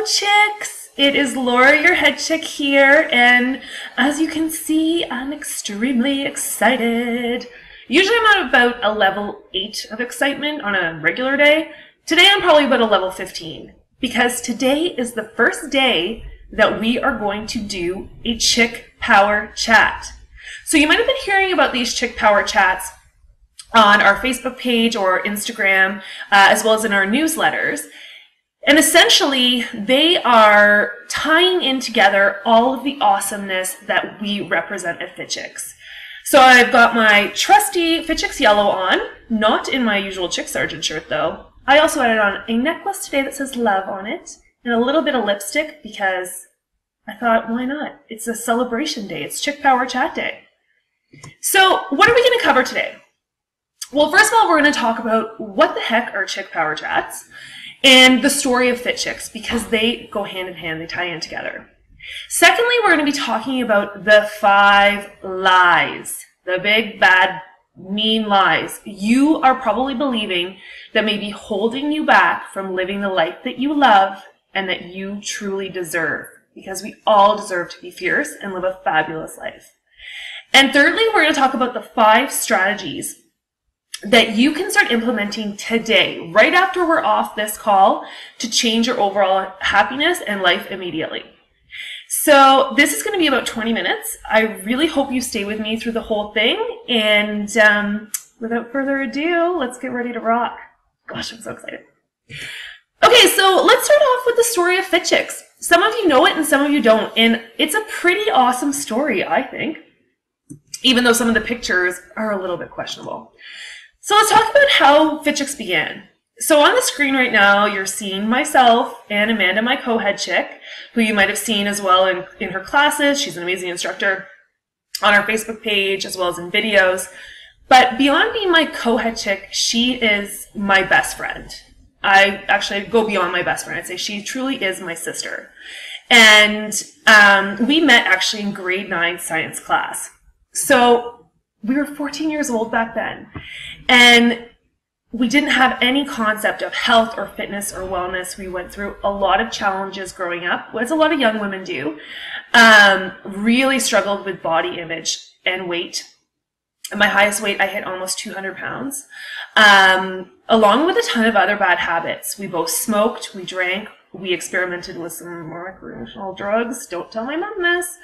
chicks! It is Laura, your head chick here, and as you can see, I'm extremely excited. Usually I'm at about a level 8 of excitement on a regular day. Today I'm probably about a level 15, because today is the first day that we are going to do a chick power chat. So you might have been hearing about these chick power chats on our Facebook page or Instagram, as well as in our newsletters. And essentially, they are tying in together all of the awesomeness that we represent at Fit Chicks. So I've got my trusty Fit Chicks yellow on, not in my usual Chick Sergeant shirt though. I also added on a necklace today that says love on it, and a little bit of lipstick because I thought, why not? It's a celebration day. It's Chick Power Chat Day. So what are we going to cover today? Well, first of all, we're going to talk about what the heck are Chick Power Chats and the story of Fit Chicks, because they go hand in hand, they tie in together. Secondly, we're going to be talking about the 5 lies, the big, bad, mean lies you are probably believing that may be holding you back from living the life that you love and that you truly deserve, because we all deserve to be fierce and live a fabulous life. And thirdly, we're going to talk about the 5 strategies that you can start implementing today, right after we're off this call, to change your overall happiness and life immediately. So this is going to be about 20 minutes. I really hope you stay with me through the whole thing. And without further ado, let's get ready to rock. Gosh, I'm so excited. Okay, so let's start off with the story of Fit Chicks. Some of you know it and some of you don't. And it's a pretty awesome story, I think, even though some of the pictures are a little bit questionable. So let's talk about how Fit Chicks began. So on the screen right now, you're seeing myself and Amanda, my co-head chick, who you might have seen as well in her classes. She's an amazing instructor on our Facebook page as well as in videos. But beyond being my co-head chick, she is my best friend. I'd go beyond my best friend. I'd say she truly is my sister. And we met actually in grade 9 science class. So we were 14 years old back then, and we didn't have any concept of health or fitness or wellness. We went through a lot of challenges growing up, as a lot of young women do. Really struggled with body image and weight. At my highest weight, I hit almost 200 pounds, along with a ton of other bad habits. We both smoked, we drank, we experimented with some recreational drugs. Don't tell my mom this.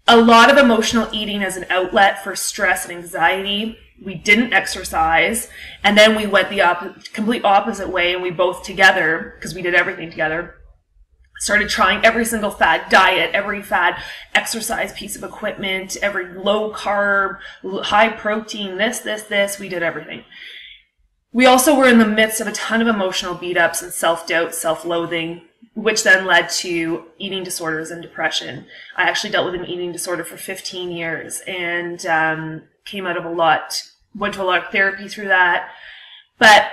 A lot of emotional eating as an outlet for stress and anxiety. We didn't exercise, and then we went the complete opposite way, and we both together, because we did everything together, started trying every single fad diet, every fad exercise piece of equipment, every low carb, high protein, this, we did everything. We also were in the midst of a ton of emotional beat-ups and self-doubt, self-loathing, which then led to eating disorders and depression. I actually dealt with an eating disorder for 15 years and came out of went to a lot of therapy through that. But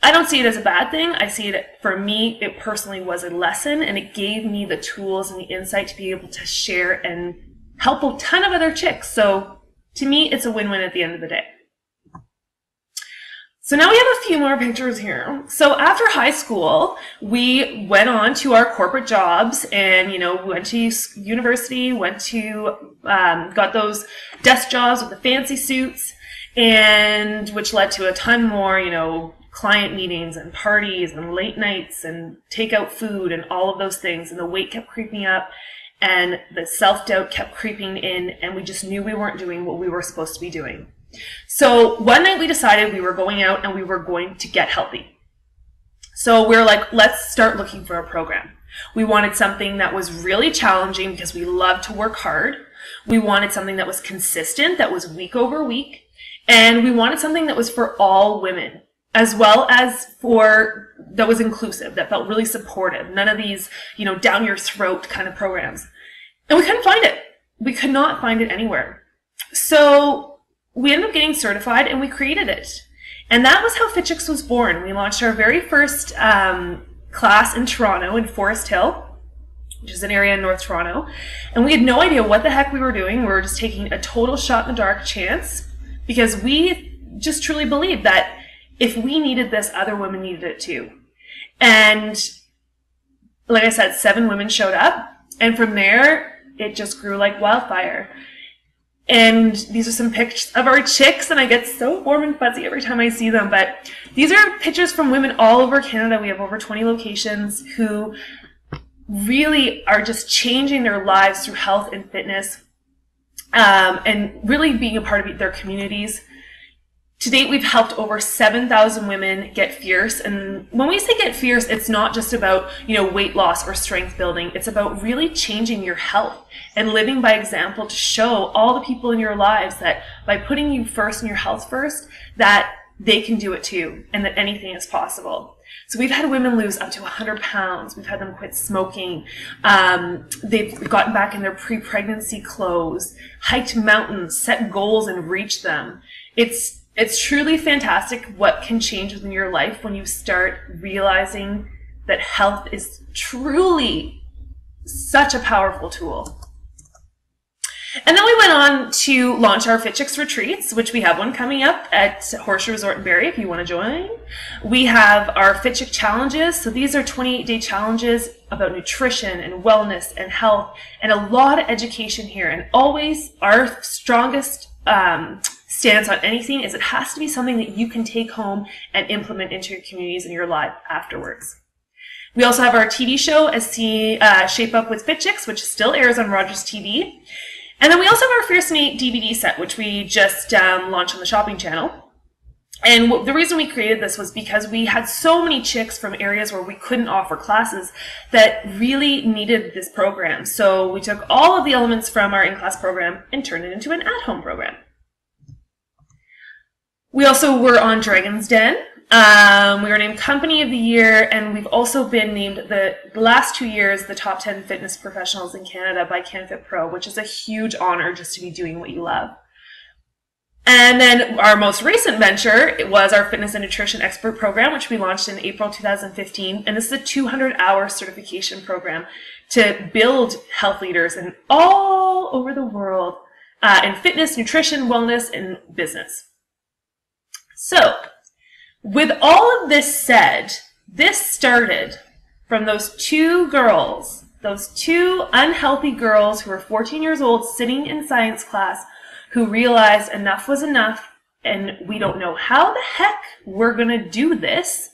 I don't see it as a bad thing. I see it, for me, it personally was a lesson, and it gave me the tools and the insight to be able to share and help a ton of other chicks. So to me, it's a win-win at the end of the day. So now we have a few more pictures here. So after high school, we went on to our corporate jobs and, went to university, got those desk jobs with the fancy suits, and which led to a ton more, client meetings and parties and late nights and takeout food and all of those things. And the weight kept creeping up and the self-doubt kept creeping in, and we just knew we weren't doing what we were supposed to be doing. So one night we decided we were going out and we were going to get healthy. So we're like, let's start looking for a program. We wanted something that was really challenging because we love to work hard. We wanted something that was consistent, that was week over week. And we wanted something that was for all women, as well as that was inclusive, that felt really supportive. None of these, down your throat kind of programs. And we couldn't find it. We could not find it anywhere. So we ended up getting certified and we created it. And that was how Fit Chicks was born. We launched our very first class in Toronto, in Forest Hill, which is an area in North Toronto. And we had no idea what the heck we were doing. We were just taking a total shot in the dark chance, because we just truly believed that if we needed this, other women needed it too. And like I said, 7 women showed up. And from there, it just grew like wildfire. And these are some pictures of our chicks, and I get so warm and fuzzy every time I see them. But these are pictures from women all over Canada. We have over 20 locations who really are just changing their lives through health and fitness, and really being a part of their communities. To date, we've helped over 7,000 women get fierce. And when we say get fierce, it's not just about, weight loss or strength building. It's about really changing your health and living by example to show all the people in your lives that by putting you first and your health first, that they can do it too, and that anything is possible. So we've had women lose up to 100 pounds. We've had them quit smoking. They've gotten back in their pre-pregnancy clothes, hiked mountains, set goals and reached them. It's truly fantastic what can change within your life when you start realizing that health is truly such a powerful tool. And then we went on to launch our Fit Chicks retreats, which we have one coming up at Horseshoe Resort in Barrie if you want to join. We have our Fit Chick challenges. So these are 28-day challenges about nutrition and wellness and health, and a lot of education here. And always our strongest stance on anything is it has to be something that you can take home and implement into your communities and your life afterwards. We also have our TV show, Shape Up with Fit Chicks, which still airs on Rogers TV. And then we also have our Fierce Nate DVD set, which we just launched on the shopping channel. And the reason we created this was because we had so many chicks from areas where we couldn't offer classes that really needed this program. So we took all of the elements from our in-class program and turned it into an at-home program. We also were on Dragon's Den. We were named Company of the Year, and we've also been named the last 2 years the top 10 fitness professionals in Canada by CanFit Pro, which is a huge honor just to be doing what you love. And then our most recent venture, it was our Fitness and Nutrition Expert Program, which we launched in April 2015. And this is a 200-hour certification program to build health leaders in all over the world in fitness, nutrition, wellness, and business. So, with all of this said, this started from those 2 girls, those 2 unhealthy girls who were 14 years old sitting in science class who realized enough was enough and we don't know how the heck we're going to do this,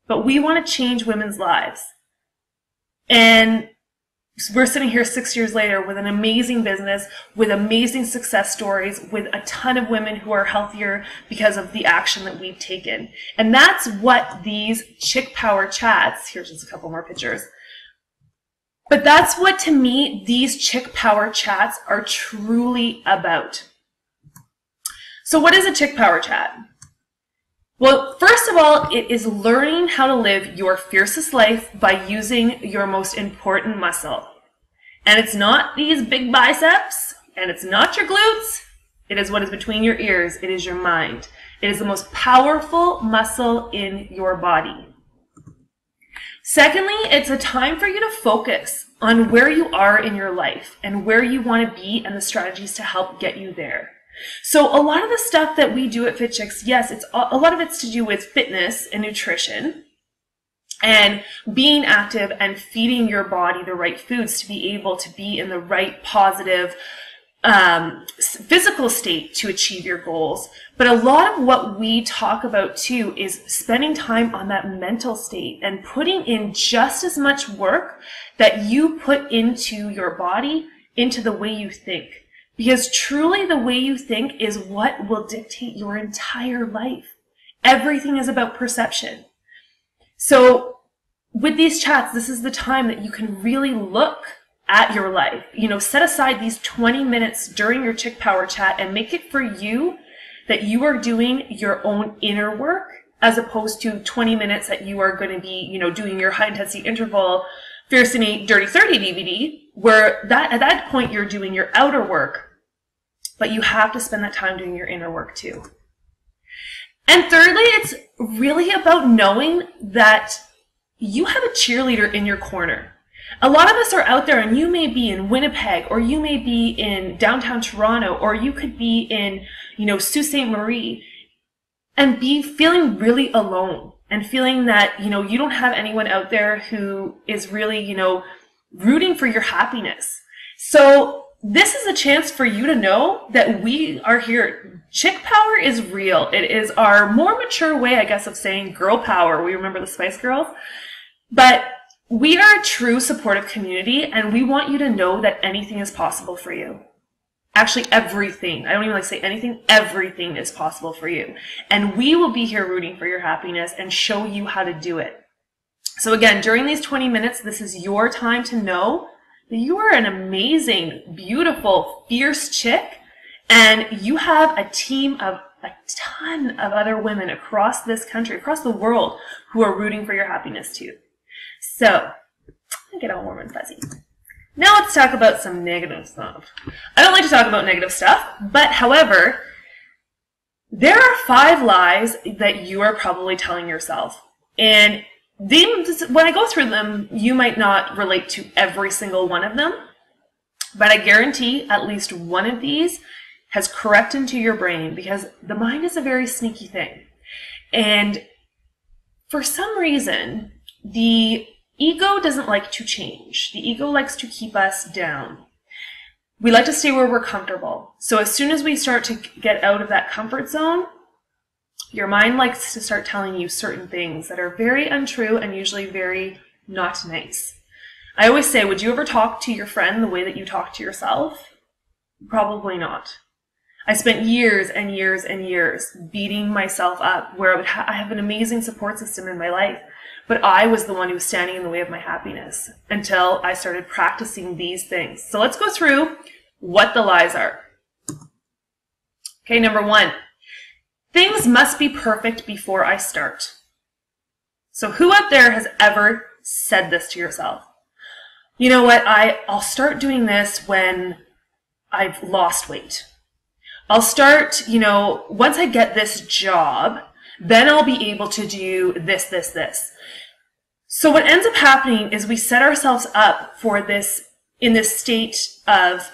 but we want to change women's lives. And we're sitting here 6 years later with an amazing business, with amazing success stories, with a ton of women who are healthier because of the action that we've taken. And that's what these Chick Power chats, here's just a couple more pictures, but that's what, to me, these Chick Power chats are truly about. So what is a Chick Power chat? Well, first of all, it is learning how to live your fiercest life by using your most important muscle. And it's not these big biceps, and it's not your glutes. It is what is between your ears. It is your mind. It is the most powerful muscle in your body. Secondly, it's a time for you to focus on where you are in your life and where you want to be and the strategies to help get you there. So a lot of the stuff that we do at Fit Chicks, yes, a lot of it's to do with fitness and nutrition and being active and feeding your body the right foods to be able to be in the right positive physical state to achieve your goals. But a lot of what we talk about too is spending time on that mental state and putting in just as much work that you put into your body, into the way you think. Because truly the way you think is what will dictate your entire life. Everything is about perception. So with these chats, this is the time that you can really look at your life. Set aside these 20 minutes during your Chick Power chat and make it for you that you are doing your own inner work as opposed to 20 minutes that you are going to be, doing your high intensity interval, Fierce and Nate Dirty 30 DVD, where at that point you're doing your outer work. But you have to spend that time doing your inner work too. And thirdly, it's really about knowing that you have a cheerleader in your corner. A lot of us are out there, and you may be in Winnipeg, or you may be in downtown Toronto, or you could be in, Sault Ste. Marie, and be feeling really alone. and feeling that, you know, you don't have anyone out there who is really, you know, rooting for your happiness. So this is a chance for you to know that we are here. Chick power is real. It is our more mature way, I guess, of saying girl power. We remember the Spice Girls. But we are a true supportive community, and we want you to know that anything is possible for you. Actually, everything. I don't even like to say anything. Everything is possible for you. And we will be here rooting for your happiness and show you how to do it. So again, during these 20 minutes, this is your time to know that you are an amazing, beautiful, fierce chick, and you have a team of a ton of other women across this country, across the world, who are rooting for your happiness too. So, I get all warm and fuzzy. Now let's talk about some negative stuff. I don't like to talk about negative stuff, but however, there are 5 lies that you are probably telling yourself. And when I go through them, you might not relate to every single one of them, but I guarantee at least one of these has crept into your brain, because the mind is a very sneaky thing. And for some reason, the ego doesn't like to change. The ego likes to keep us down. We like to stay where we're comfortable. So as soon as we start to get out of that comfort zone, your mind likes to start telling you certain things that are very untrue and usually very not nice. I always say, would you ever talk to your friend the way that you talk to yourself? Probably not. I spent years and years and years beating myself up, where I have an amazing support system in my life, but I was the one who was standing in the way of my happiness until I started practicing these things. So let's go through what the lies are. Okay, number 1. Things must be perfect before I start. So who out there has ever said this to yourself? You know what, I'll start doing this when I've lost weight. I'll start, you know, once I get this job, then I'll be able to do this, this, this. So what ends up happening is we set ourselves up for this, in this state of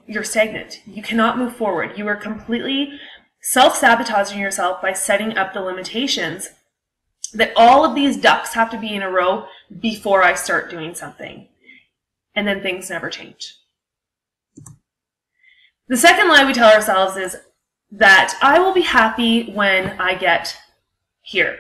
you're stagnant. You cannot move forward. You are completely self-sabotaging yourself by setting up the limitations that all of these ducks have to be in a row before I start doing something. And then things never change. The second lie we tell ourselves is that I will be happy when I get here.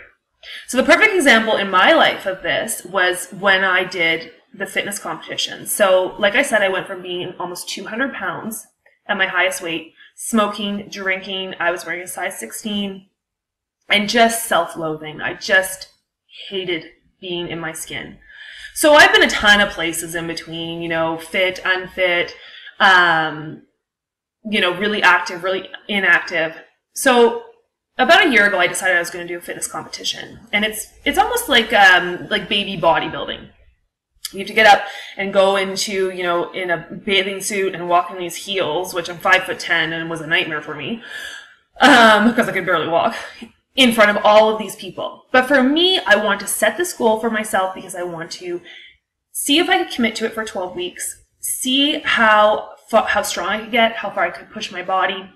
So the perfect example in my life of this was when I did the fitness competition. So like I said, I went from being almost 200 pounds at my highest weight, smoking, drinking, I was wearing a size 16, and just self-loathing. I just hated being in my skin. So I've been a ton of places in between, you know, fit, unfit, you know, really active, really inactive. So about a year ago, I decided I was going to do a fitness competition, and it's almost like baby bodybuilding. You have to get up and go into, you know, in a bathing suit and walk in these heels, which I'm 5'10" and was a nightmare for me, because I could barely walk, in front of all of these people. But for me, I want to set this goal for myself because I want to see if I could commit to it for 12 weeks, see how strong I could get, how far I could push my body.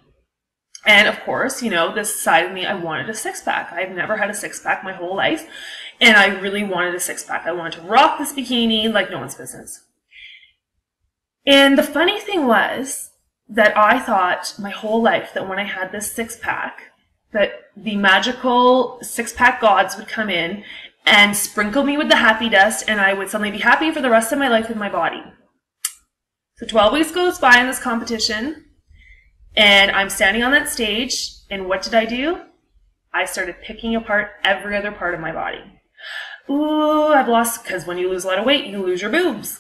And of course, you know, this side of me, I wanted a 6-pack. I've never had a 6-pack my whole life, and I really wanted a 6-pack. I wanted to rock this bikini like no one's business. And the funny thing was that I thought my whole life that when I had this 6-pack, that the magical 6-pack gods would come in and sprinkle me with the happy dust, and I would suddenly be happy for the rest of my life with my body. So 12 weeks goes by in this competition, and I'm standing on that stage, and what did I do? I started picking apart every other part of my body. Ooh, I've lost, because when you lose a lot of weight, you lose your boobs.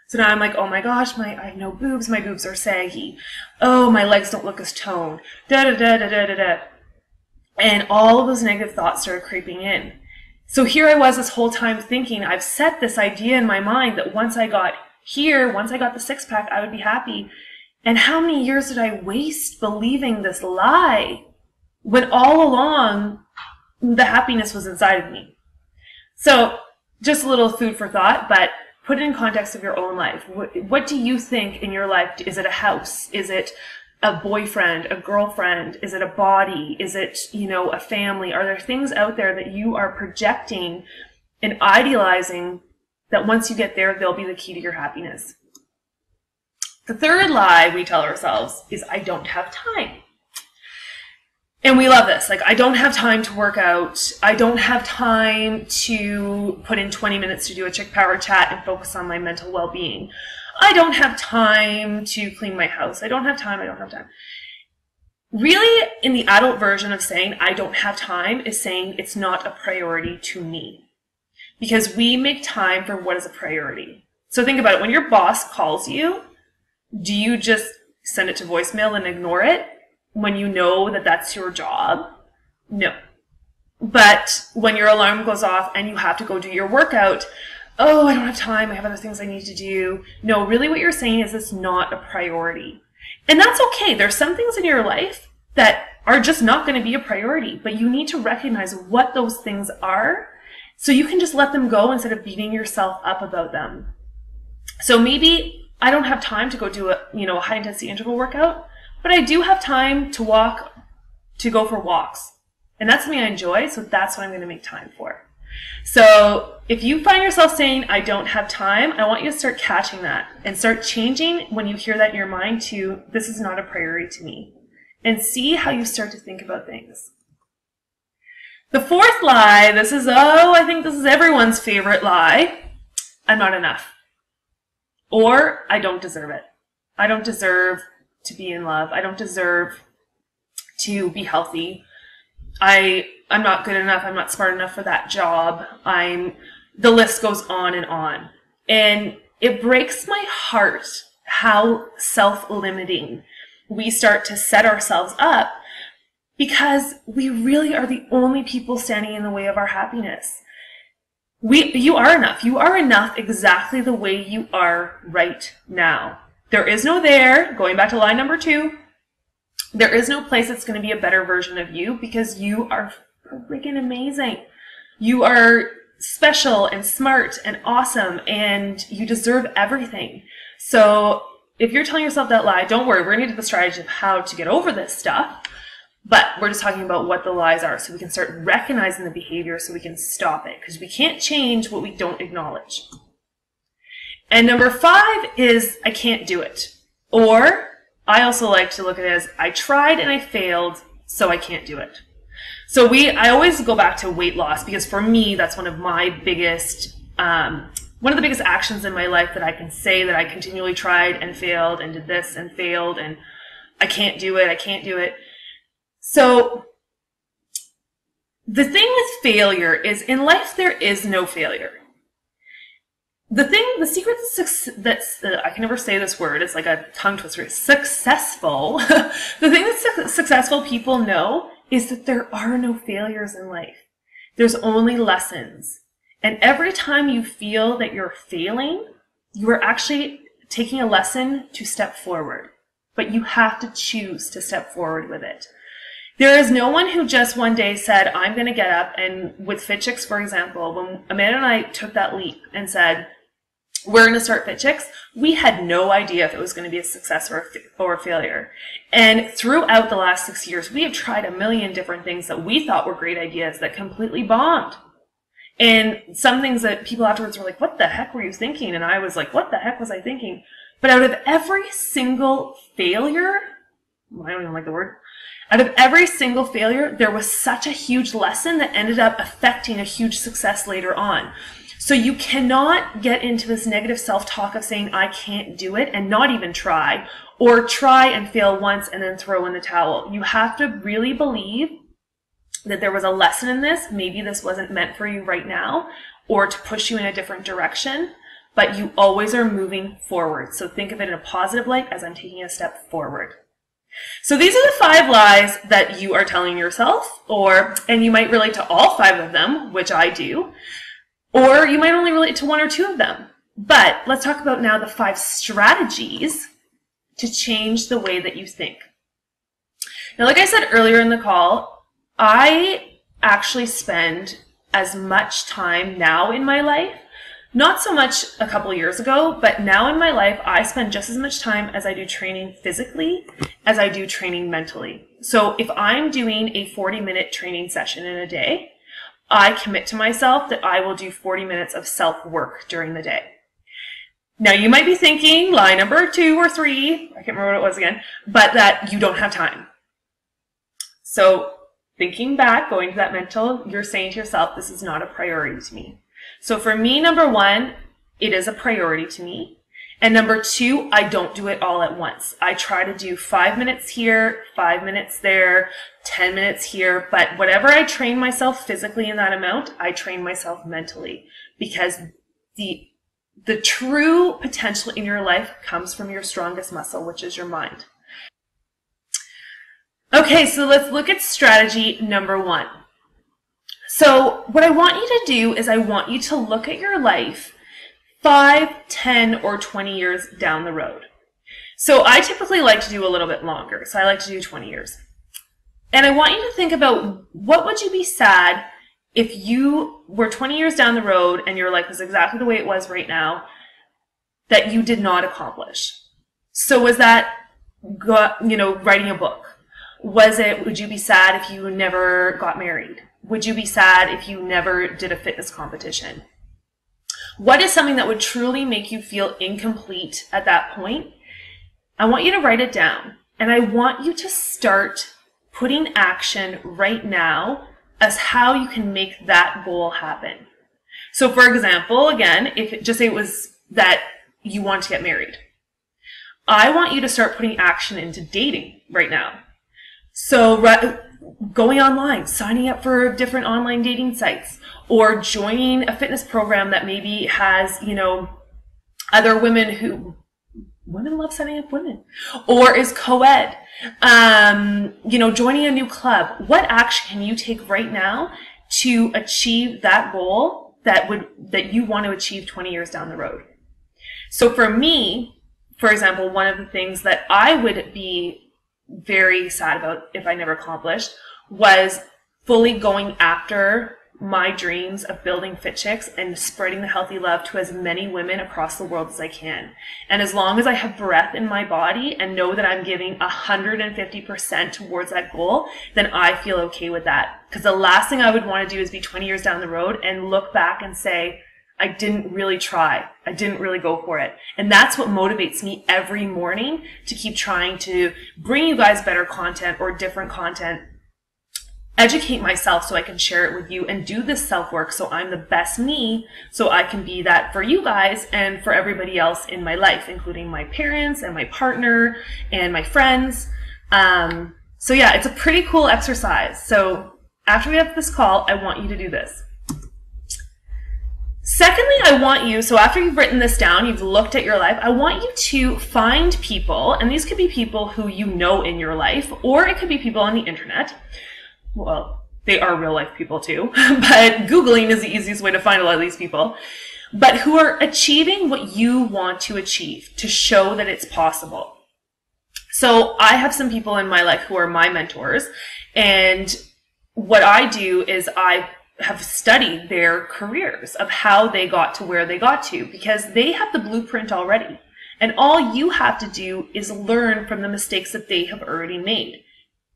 So now I'm like, oh my gosh, I have no boobs, my boobs are saggy. Oh, my legs don't look as toned. Da da da da da da da. And all of those negative thoughts started creeping in. So here I was this whole time thinking, I've set this idea in my mind that once I got here, once I got the 6-pack, I would be happy. And how many years did I waste believing this lie when all along the happiness was inside of me? So just a little food for thought, but put it in context of your own life. What do you think in your life? Is it a house? Is it a boyfriend, a girlfriend? Is it a body? Is it, a family? Are there things out there that you are projecting and idealizing that once you get there, they'll be the key to your happiness? The third lie we tell ourselves is, I don't have time. And we love this. Like, I don't have time to work out. I don't have time to put in 20 minutes to do a chick power chat and focus on my mental well-being. I don't have time to clean my house. I don't have time. Really, in the adult version of saying I don't have time is saying it's not a priority to me. Because we make time for what is a priority. So think about it. When your boss calls you, do you just send it to voicemail and ignore it when you know that that's your job? No. But when your alarm goes off and you have to go do your workout, oh, I don't have time, I have other things I need to do. No, really what you're saying is it's not a priority. And that's okay. There's some things in your life that are just not going to be a priority, but you need to recognize what those things are so you can just let them go instead of beating yourself up about them. So maybe I don't have time to go do a high intensity interval workout, but I do have time to go for walks. And that's something I enjoy, so that's what I'm going to make time for. So if you find yourself saying, I don't have time, I want you to start catching that and start changing when you hear that in your mind to, this is not a priority to me. And see how you start to think about things. The fourth lie, I think this is everyone's favorite lie. I'm not enough. Or I don't deserve it. I don't deserve to be in love. I don't deserve to be healthy. I'm not good enough. I'm not smart enough for that job. The list goes on. And it breaks my heart how self-limiting we start to set ourselves up, because we really are the only people standing in the way of our happiness. You are enough. You are enough exactly the way you are right now. There is no there, going back to line number 2, there is no place that's going to be a better version of you, because you are freaking amazing. You are special and smart and awesome, and you deserve everything. So if you're telling yourself that lie, don't worry. We're going to get to the strategy of how to get over this stuff. But we're just talking about what the lies are so we can start recognizing the behavior so we can stop it, because we can't change what we don't acknowledge. And number 5 is I can't do it. Or I also like to look at it as I tried and I failed, so I can't do it. So I always go back to weight loss, because for me, that's one of my biggest, one of the biggest actions in my life that I can say that I continually tried and failed and did this and failed and I can't do it. So the thing with failure is, in life there is no failure. The secret that's I can never say this word, it's like a tongue twister, successful. The thing that successful people know is that there are no failures in life. There's only lessons. And every time you feel that you're failing, you are actually taking a lesson to step forward. But you have to choose to step forward with it. There is no one who just one day said, I'm going to get up, and with Fit Chicks, for example, when Amanda and I took that leap and said, we're going to start Fit Chicks, we had no idea if it was going to be a success or a failure. And throughout the last 6 years, we have tried a million different things that we thought were great ideas that completely bombed. And some things that people afterwards were like, what the heck were you thinking? And I was like, what the heck was I thinking? But out of every single failure, I don't even like the word, out of every single failure, there was such a huge lesson that ended up affecting a huge success later on. So you cannot get into this negative self-talk of saying, I can't do it, and not even try, or try and fail once and then throw in the towel. You have to really believe that there was a lesson in this. Maybe this wasn't meant for you right now, or to push you in a different direction, but you always are moving forward. So think of it in a positive light, as I'm taking a step forward. So these are the 5 lies that you are telling yourself, and you might relate to all 5 of them, which I do, or you might only relate to 1 or 2 of them. But let's talk about now the 5 strategies to change the way that you think. Now, like I said earlier in the call, I actually spend as much time now in my life Not so much a couple years ago, but now in my life, I spend just as much time as I do training physically as I do training mentally. So if I'm doing a 40-minute training session in a day, I commit to myself that I will do 40 minutes of self-work during the day. Now, you might be thinking, lie number 2 or 3, I can't remember what it was again, but that you don't have time. So thinking back, going to that mental, you're saying to yourself, this is not a priority to me. So for me, number 1, it is a priority to me. And number 2, I don't do it all at once. I try to do 5 minutes here, 5 minutes there, 10 minutes here, but whatever I train myself physically in that amount, I train myself mentally, because the true potential in your life comes from your strongest muscle, which is your mind. Okay, so let's look at strategy number 1. So what I want you to do is I want you to look at your life 5, 10, or 20 years down the road. So I typically like to do a little bit longer. So I like to do 20 years. And I want you to think about, what would you be sad if you were 20 years down the road and your life was exactly the way it was right now, that you did not accomplish? So was that, writing a book? Would you be sad if you never got married? Would you be sad if you never did a fitness competition? What is something that would truly make you feel incomplete at that point? I want you to write it down, and I want you to start putting action right now as how you can make that goal happen. So for example, again, just say it was that you want to get married. I want you to start putting action into dating right now. So going online, signing up for different online dating sites, or joining a fitness program that maybe has, other women love setting up women, or is co-ed, joining a new club. What action can you take right now to achieve that goal that you want to achieve 20 years down the road? So for me, for example, one of the things that I would be very sad about if I never accomplished was fully going after my dreams of building Fit Chicks and spreading the healthy love to as many women across the world as I can. And as long as I have breath in my body and know that I'm giving 150% towards that goal, then I feel okay with that. Because the last thing I would want to do is be 20 years down the road and look back and say, I didn't really try. I didn't really go for it. And that's what motivates me every morning to keep trying to bring you guys better content or different content, educate myself so I can share it with you, and do this self-work so I'm the best me, so I can be that for you guys and for everybody else in my life, including my parents and my partner and my friends. So yeah, it's a pretty cool exercise. So after we have this call, I want you to do this. Secondly, I want you, so after you've written this down, you've looked at your life, I want you to find people, and these could be people who you know in your life, or it could be people on the internet. Well, they are real life people too, but Googling is the easiest way to find a lot of these people, but who are achieving what you want to achieve to show that it's possible. So I have some people in my life who are my mentors, and what I do is I have studied their careers of how they got to where they got to, because they have the blueprint already. And all you have to do is learn from the mistakes that they have already made.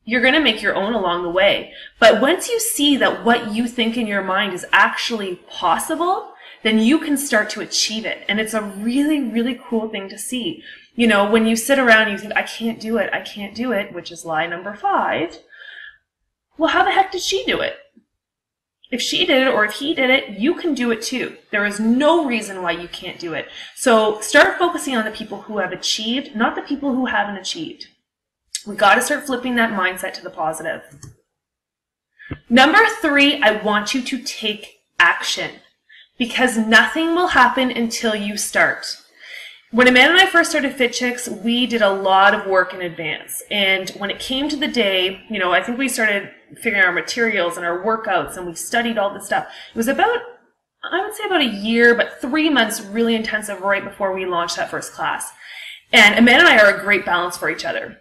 You're going to make your own along the way. But once you see that what you think in your mind is actually possible, then you can start to achieve it. And it's a really, really cool thing to see. When you sit around and you think, I can't do it, which is lie number 5. Well, how the heck did she do it? If she did it or if he did it, you can do it too. There is no reason why you can't do it. So start focusing on the people who have achieved, not the people who haven't achieved. We got to start flipping that mindset to the positive. Number 3, I want you to take action, because nothing will happen until you start. When Amanda and I first started Fit Chicks, we did a lot of work in advance. And when it came to the day, I think we started figuring out our materials and our workouts, and we studied all this stuff. It was about, I would say about a year, but 3 months really intensive right before we launched that first class. And Amanda and I are a great balance for each other.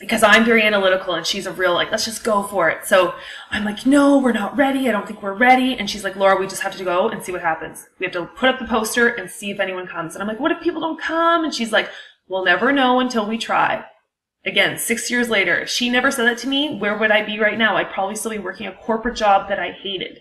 because I'm very analytical and she's a real, like, let's just go for it. So I'm like, no, we're not ready. I don't think we're ready. And she's like, Laura, we just have to go and see what happens. We have to put up the poster and see if anyone comes. And I'm like, what if people don't come? And she's like, we'll never know until we try. Again, 6 years later, if she never said that to me, where would I be right now? I'd probably still be working a corporate job that I hated.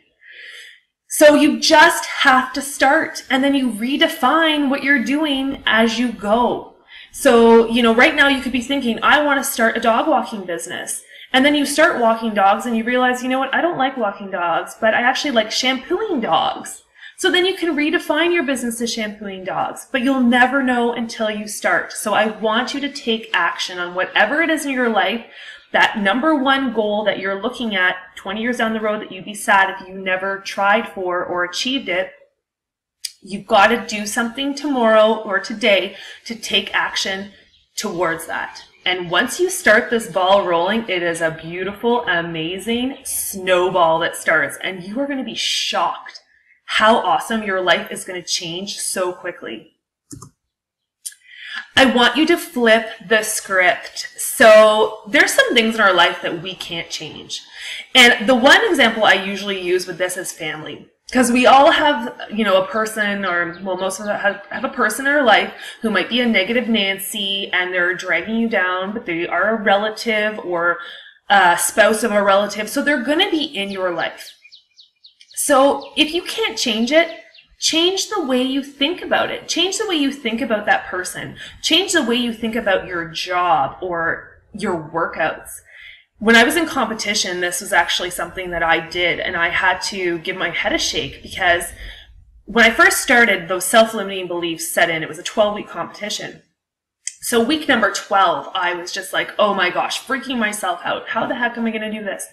So you just have to start, and then you redefine what you're doing as you go. So, you know, right now you could be thinking, I want to start a dog walking business. And then you start walking dogs and you realize, you know what, I don't like walking dogs, but I actually like shampooing dogs. So then you can redefine your business to shampooing dogs, but you'll never know until you start. So I want you to take action on whatever it is in your life, that number one goal that you're looking at 20 years down the road that you'd be sad if you never tried for or achieved it. You've got to do something tomorrow or today to take action towards that. And once you start this ball rolling, it is a beautiful, amazing snowball that starts, and you are going to be shocked how awesome your life is going to change so quickly. I want you to flip the script. So there's some things in our life that we can't change. And the one example I usually use with this is family. Because we all have, you know, a person, or, well, most of us have a person in our life who might be a negative Nancy and they're dragging you down, but they are a relative or a spouse of a relative. So they're going to be in your life. So if you can't change it, change the way you think about it. Change the way you think about that person. Change the way you think about your job or your workouts. When I was in competition, this was actually something that I did, and I had to give my head a shake because when I first started, those self-limiting beliefs set in. It was a 12-week competition. So week number 12, I was just like, oh my gosh, freaking myself out. How the heck am I going to do this?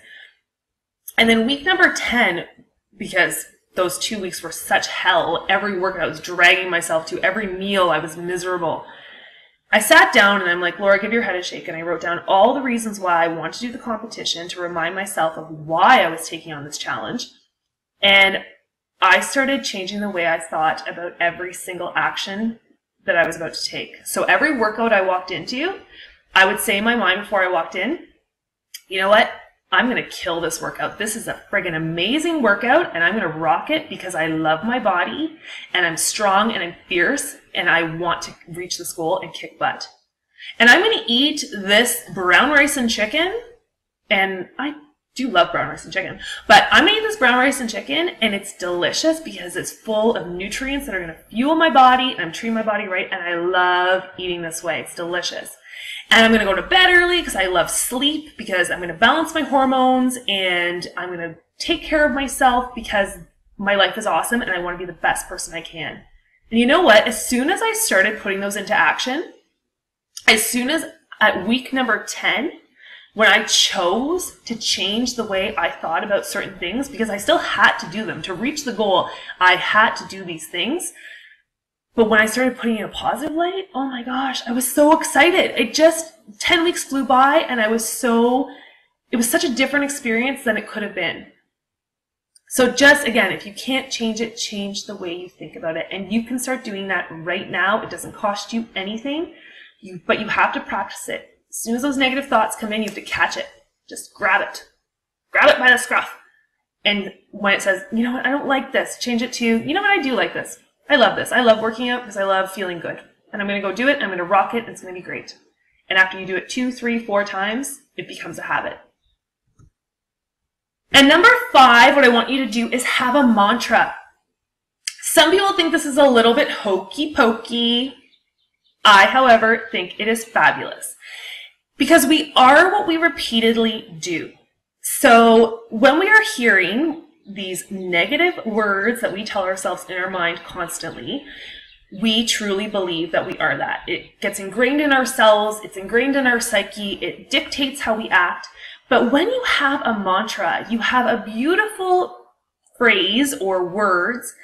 And then week number 10, because those 2 weeks were such hell, every workout I was dragging myself to, every meal I was miserable. I sat down and I'm like, Laura, give your head a shake. And I wrote down all the reasons why I wanted to do the competition to remind myself of why I was taking on this challenge. And I started changing the way I thought about every single action that I was about to take. So every workout I walked into, I would say in my mind before I walked in, you know what? I'm going to kill this workout. This is a friggin' amazing workout, and I'm going to rock it because I love my body, and I'm strong, and I'm fierce, and I want to reach this goal and kick butt. And I'm going to eat this brown rice and chicken, and I do love brown rice and chicken, but I'm going to eat this brown rice and chicken, and it's delicious because it's full of nutrients that are going to fuel my body, and I'm treating my body right, and I love eating this way. It's delicious. And I'm going to go to bed early because I love sleep, because I'm going to balance my hormones, and I'm going to take care of myself because my life is awesome and I want to be the best person I can. And you know what? As soon as I started putting those into action, as soon as at week number 10, when I chose to change the way I thought about certain things, because I still had to do them. To reach the goal, I had to do these things. But when I started putting it in a positive light, oh my gosh, I was so excited. 10 weeks flew by, and it was such a different experience than it could have been. So just, again, if you can't change it, change the way you think about it. And you can start doing that right now. It doesn't cost you anything, but you have to practice it. As soon as those negative thoughts come in, you have to catch it. Just grab it. Grab it by the scruff. And when it says, you know what, I don't like this, change it to, you know what, I do like this. I love this. I love working out because I love feeling good. And I'm going to go do it. I'm going to rock it. And it's going to be great. And after you do it 2, 3, 4 times, it becomes a habit. And number 5, what I want you to do is have a mantra. Some people think this is a little bit hokey pokey. I, however, think it is fabulous. Because we are what we repeatedly do. So when we are hearing these negative words that we tell ourselves in our mind constantly, we truly believe that we are that. It gets ingrained in our cells, it's ingrained in our psyche, it dictates how we act. But when you have a mantra, you have a beautiful phrase or words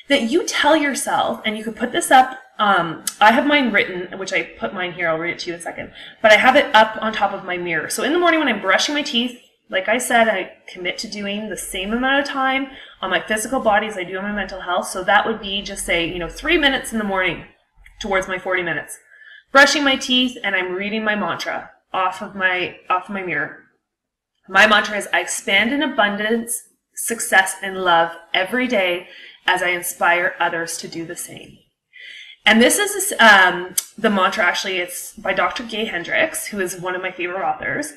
that you tell yourself, and you could put this up. I have mine written, which I put mine here, I'll read it to you in a second, but I have it up on top of my mirror. So in the morning when I'm brushing my teeth, like I said, I commit to doing the same amount of time on my physical body as I do on my mental health. So that would be just say, 3 minutes in the morning towards my 40 minutes. Brushing my teeth, and I'm reading my mantra. off of my mirror. My mantra is I expand in abundance, success, and love every day as I inspire others to do the same. And this is the mantra, actually, it's by Dr. Gay Hendricks, who is one of my favorite authors.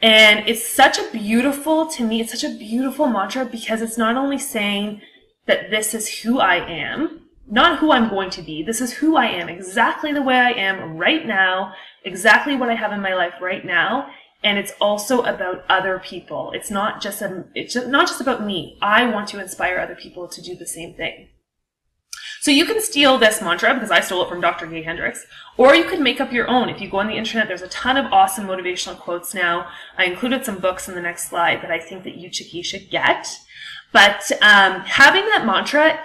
And it's such a beautiful, to me, it's such a beautiful mantra because it's not only saying that this is who I am, not who I'm going to be, this is who I am, exactly the way I am right now, exactly what I have in my life right now. And it's also about other people. It's not just about me. I want to inspire other people to do the same thing. So you can steal this mantra, because I stole it from Dr. Gay Hendricks, or you could make up your own. If you go on the internet, there's a ton of awesome motivational quotes now. I included some books in the next slide that I think that you chickies should get. But having that mantra,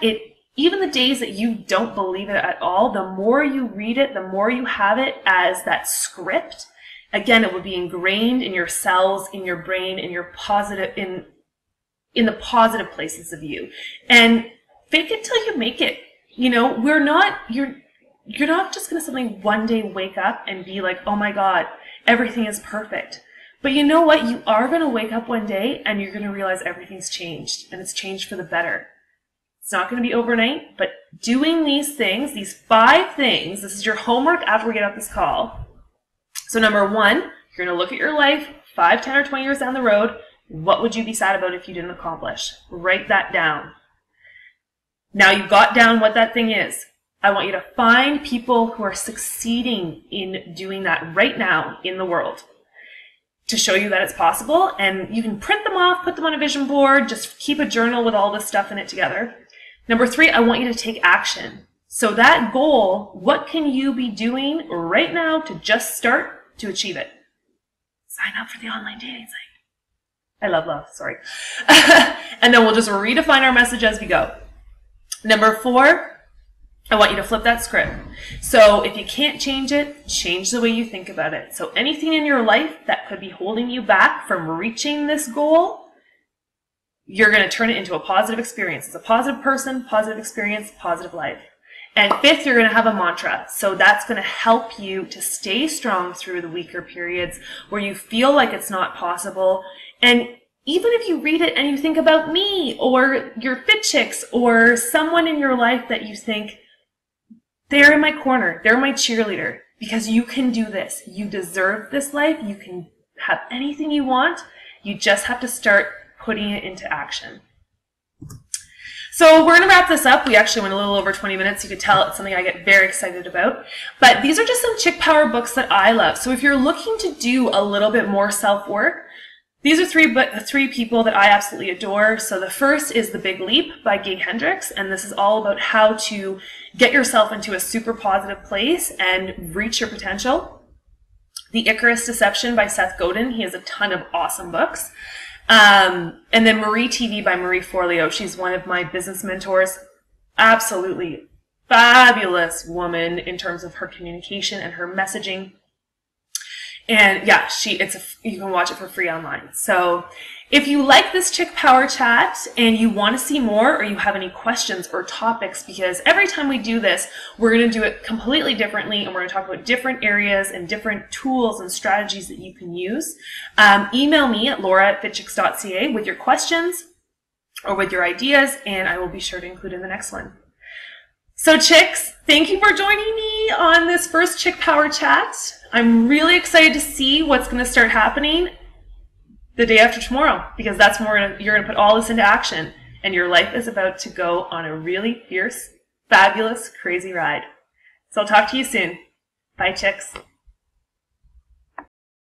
even the days that you don't believe it at all, the more you read it, the more you have it as that script, again, it will be ingrained in your cells, in your brain, in your positive, in the positive places of you. And fake it till you make it. You know, you're not just going to suddenly one day wake up and be like, oh my God, everything is perfect. But you know what? You are going to wake up one day and you're going to realize everything's changed, and it's changed for the better. It's not going to be overnight, but doing these things, these 5 things, this is your homework after we get off this call. So number 1, you're going to look at your life 5, 10, or 20 years down the road. What would you be sad about if you didn't accomplish? Write that down. Now you've got down what that thing is. I want you to find people who are succeeding in doing that right now in the world to show you that it's possible. And you can print them off, put them on a vision board, just keep a journal with all this stuff in it together. Number 3, I want you to take action. So that goal, what can you be doing right now to just start to achieve it? Sign up for the online dating site. I love, sorry. And then we'll just redefine our message as we go. Number 4, I want you to flip that script. So if you can't change it, change the way you think about it. So anything in your life that could be holding you back from reaching this goal, you're going to turn it into a positive experience. It's a positive person, positive experience, positive life. And 5th, you're going to have a mantra. So that's going to help you to stay strong through the weaker periods where you feel like it's not possible. And even if you read it and you think about me or your fit chicks or someone in your life that you think, they're in my corner, they're my cheerleader, because you can do this. You deserve this life. You can have anything you want. You just have to start putting it into action. So we're going to wrap this up. We actually went a little over 20 minutes. You could tell it's something I get very excited about. But these are just some chick power books that I love. So if you're looking to do a little bit more self-work, these are 3 people that I absolutely adore. So the first is The Big Leap by Gay Hendricks, and this is all about how to get yourself into a super positive place and reach your potential. The Icarus Deception by Seth Godin. He has a ton of awesome books. And then Marie TV by Marie Forleo. She's one of my business mentors. Absolutely fabulous woman in terms of her communication and her messaging. And yeah, you can watch it for free online. So if you like this Chick Power Chat and you want to see more, or you have any questions or topics, because every time we do this, we're going to do it completely differently, and we're going to talk about different areas and different tools and strategies that you can use. Email me at laura@fitchicks.ca with your questions or with your ideas, and I will be sure to include in the next one. So chicks, thank you for joining me on this first Chick Power Chat. I'm really excited to see what's going to start happening the day after tomorrow, because that's when you're going to put all this into action, and your life is about to go on a really fierce, fabulous, crazy ride. So I'll talk to you soon. Bye, chicks.